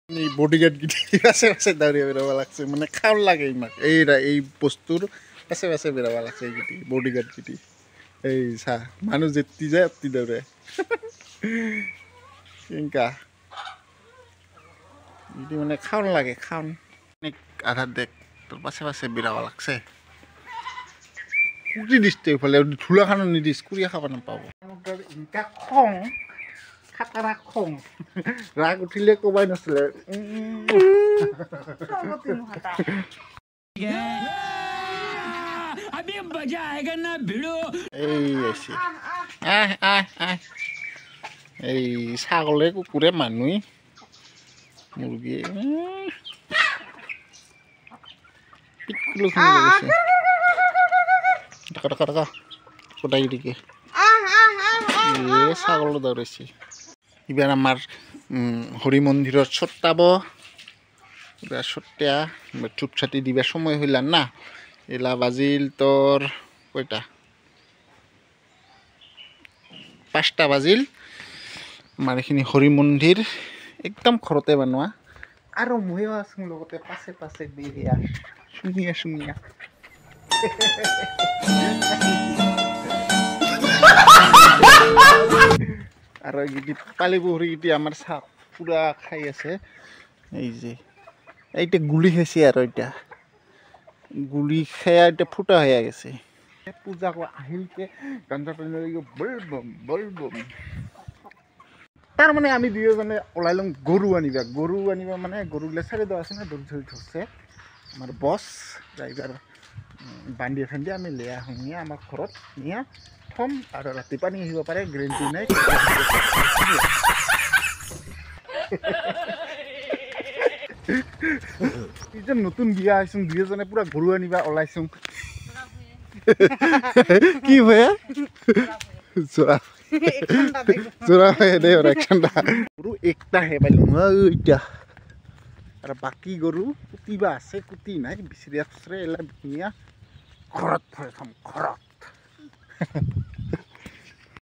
এই বডিগার্ড গিটি আছে আছে দাঁড়িয়ে বেরোবা লাগছে মানে খাওয়ার লাগে ইমাক এই বস্তুর আছে আছে বেরোবা লাগছে এই গিটি বডিগার্ড গিটি এই চা মানুষ যেতি যায় অতি দৌড়ে কিংকা গিটি মানে খাওয়ার লাগে খাওয়ান অনেক আধার দেখ তোর পাশে পাশে বেরোবা লাগছে কুটি দিছে এইফালে ধুলা খানো নিদিছ কুড়িয়া খাব নাপাব ইনকা খং খাটাৰা খং ৰাগ উঠিলে কবাই নাছিলে এই ছাগলে কুকুৰে মানুহ মুৰ্গী টকা কোটাই দিকে ছাগল দৌড়াইছে এবার আমার হরি মন্দিরের ছটাব এবার ছটিয়া চুপ ছাটি দিবার সময় হইলাম না এলা বাজিল তোর কয়টা 5টা বাজিল আমার এখানে হরি মন্দির একদম ঘরতে বানোৱা আৰু মইও আছো লগতে পাছে পাছে বেৰিয়া শুনিয়া শুনিয়া আর গিটি পালি পুখুরি গিটি আমার সাপ পুরা খাই আছে এই যে এইটা গুলি খাইছে আর এটা গুলি খাইয়া এটা ফুটা হয়ে গেছে পূজা আহিলকে গাঞ্জা টানি বলবম তার মানে আমি দুজনে ওলাইলাম গরু আনিবা মানে গরুগুলা ছেড়ে দেওয়া আছে না দৌড় ধরে ধরছে আমার বস ড্রাইভার বান্ধিয়ে ফান্দিয়ে আমি লেয়া শুনিয়ে আমার ঘৰত নিয়া থম আৰু ৰাতিপুৱা নি আহিব পাৰে গ্ৰেণ্টি নাই যে নতুন বিয়া আহিছোঁ দুয়োজনে পুৰা গৰু আনিবা ওলাইছোঁ কি ভয়ে জোৰা হয় দে একচনটা গৰু একটাহে পাইলোঁ এতিয়া আৰু বাকী গৰু কুটিবা আছে কুটি নাই বিচৰিয়া খুচৰে এলা ধুনীয়া ঘৰত ভৰাই থম ঘৰত